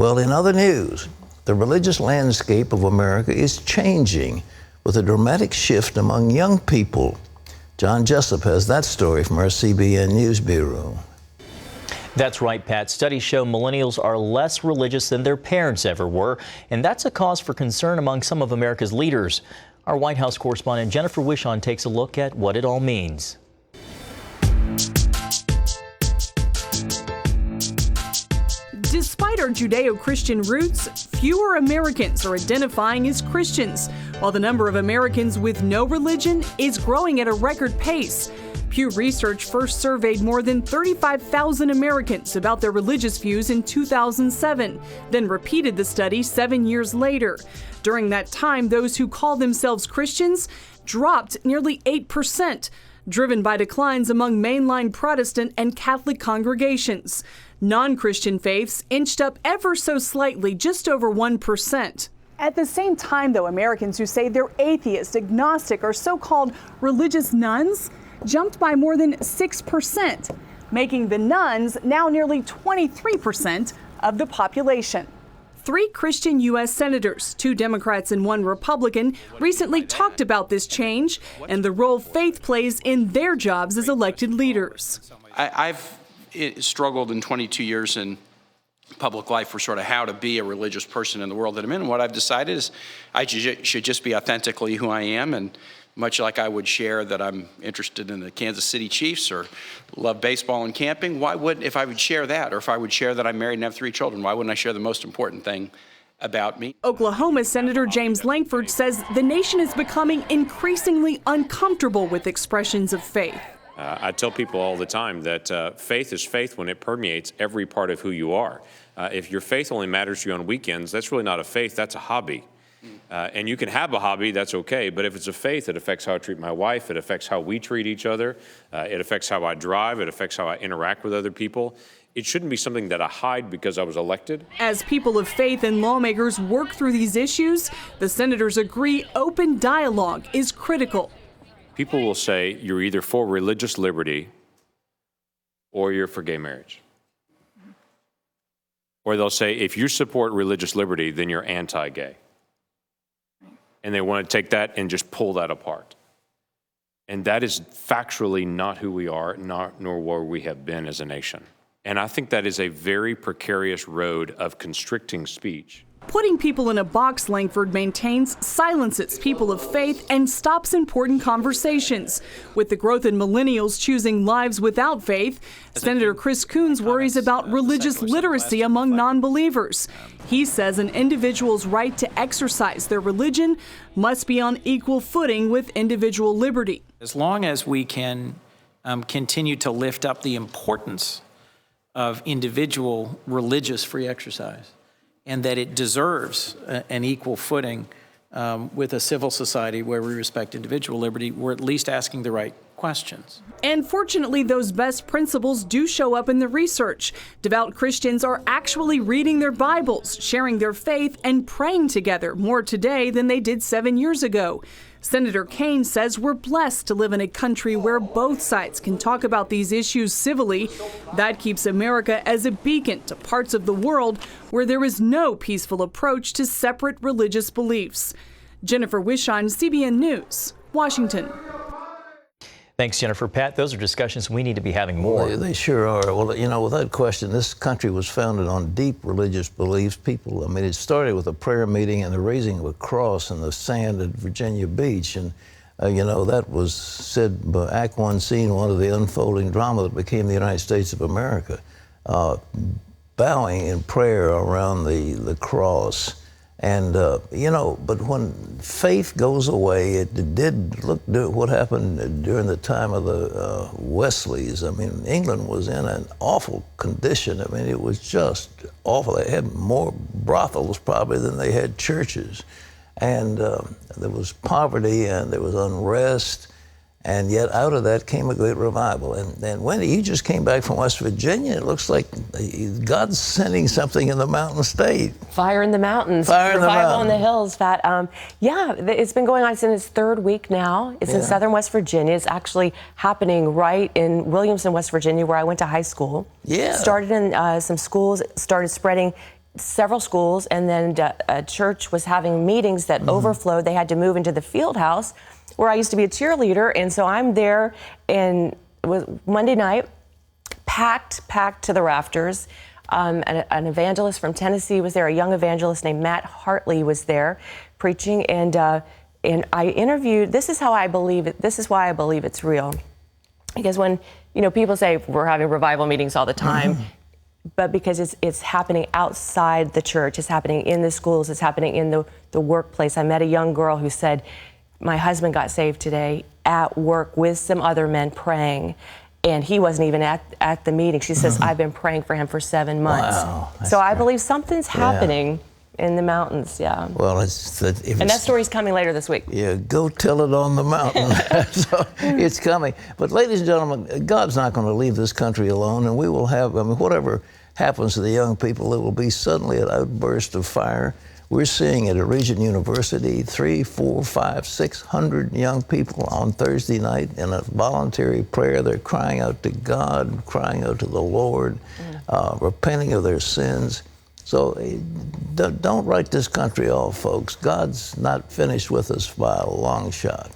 Well, in other news, the religious landscape of America is changing with a dramatic shift among young people. John Jessup has that story from our CBN News Bureau. That's right, Pat. Studies show millennials are less religious than their parents ever were, and that's a cause for concern among some of America's leaders. Our White House correspondent Jennifer Wishon takes a look at what it all means. Despite our judeo-Christian roots, fewer Americans are identifying as Christians, while the number of Americans with no religion is growing at a record pace. Pew Research first surveyed more than 35,000 Americans about their religious views in 2007, then repeated the study 7 years later. During that time, those who call themselves Christians dropped nearly 8%, driven by declines among mainline Protestant and Catholic congregations. Non-Christian faiths inched up ever so slightly, just over 1%. At the same time, though, Americans who say they're atheist, agnostic, or so-called religious nuns jumped by more than 6%, making the nuns now nearly 23% of the population. 3 Christian U.S. senators, 2 Democrats and 1 Republican, recently talked about this change and the role faith plays in their jobs as elected leaders. I've struggled in 22 years in public life for sort of how to be a religious person in the world that I'm in. And what I've decided is I should just be authentically who I am, and much like I would share that I'm interested in the Kansas City Chiefs or love baseball and camping, if I would share that, or if I would share that I'm married and have 3 children, why wouldn't I share the most important thing about me? Oklahoma Senator James Lankford says the nation is becoming increasingly uncomfortable with expressions of faith. I tell people all the time that faith is faith when it permeates every part of who you are. If your faith only matters to you on weekends, that's really not a faith, that's a hobby. And you can have a hobby, that's okay, but if it's a faith, it affects how I treat my wife, it affects how we treat each other, it affects how I drive, it affects how I interact with other people. It shouldn't be something that I hide because I was elected. As people of faith and lawmakers work through these issues, the senators agree open dialogue is critical. People will say you're either for religious liberty or you're for gay marriage. Or they'll say if you support religious liberty, then you're anti-gay. And they want to take that and just pull that apart. And that is factually not who we are, nor where we have been as a nation. And I think that is a very precarious road of constricting speech. Putting people in a box, Lankford maintains, silences people of faith and stops important conversations. With the growth in millennials choosing lives without faith, Senator Chris Coons worries about religious literacy among non-believers. He says an individual's right to exercise their religion must be on equal footing with individual liberty. As long as we can continue to lift up the importance of individual religious free exercise, and that it deserves an equal footing with a civil society where we respect individual liberty, we're at least asking the right questions. And fortunately, those best principles do show up in the research. Devout Christians are actually reading their Bibles, sharing their faith, and praying together more today than they did 7 years ago. Senator Kaine says we're blessed to live in a country where both sides can talk about these issues civilly. That keeps America as a beacon to parts of the world where there is no peaceful approach to separate religious beliefs. Jennifer Wishon, CBN News, Washington. Thanks, Jennifer. Pat, those are discussions we need to be having more. They sure are. Well, you know, without question, this country was founded on deep religious beliefs. People, I mean, it started with a prayer meeting and the raising of a cross in the sand at Virginia Beach. And, you know, that was said by Act One, Scene One of the unfolding drama that became the United States of America. Bowing in prayer around the cross. And, you know, but when faith goes away, it did look what happened during the time of the Wesleys. I mean, England was in an awful condition. I mean, it was just awful. They had more brothels probably than they had churches. And there was poverty and there was unrest. And yet out of that came a great revival. And Wendy, you just came back from West Virginia. It looks like God's sending something in the mountain state. Fire in the mountains. Fire in the Revival mountains. in the hills, Pat. Yeah, it's been going on. It's in its 3rd week now. It's in southern West Virginia. It's actually happening right in Williamson, West Virginia, where I went to high school. Yeah. Started in some schools, started spreading several schools, and then a church was having meetings that overflowed. They had to move into the field house where I used to be a cheerleader, and so I'm there, and it was Monday night, packed to the rafters. An evangelist from Tennessee was there. A young evangelist named Matt Hartley was there preaching, and I interviewed. This is how I believe it. This is why I believe it's real, because when people say we're having revival meetings all the time. But because it's happening outside the church, it's happening in the schools, it's happening in the workplace. I met a young girl who said, my husband got saved today at work with some other men praying, and he wasn't even at the meeting. She says, I've been praying for him for 7 months. Wow, so I believe something's happening in the mountains, yeah. Well, and that story's coming later this week. Yeah, go tell it on the mountain. So it's coming. But ladies and gentlemen, God's not going to leave this country alone, and we will have, whatever happens to the young people, there will be suddenly an outburst of fire. We're seeing at a Regent University 300, 400, 500, 600 young people on Thursday night in a voluntary prayer. They're crying out to God, crying out to the Lord, repenting of their sins. So don't write this country off, folks. God's not finished with us by a long shot.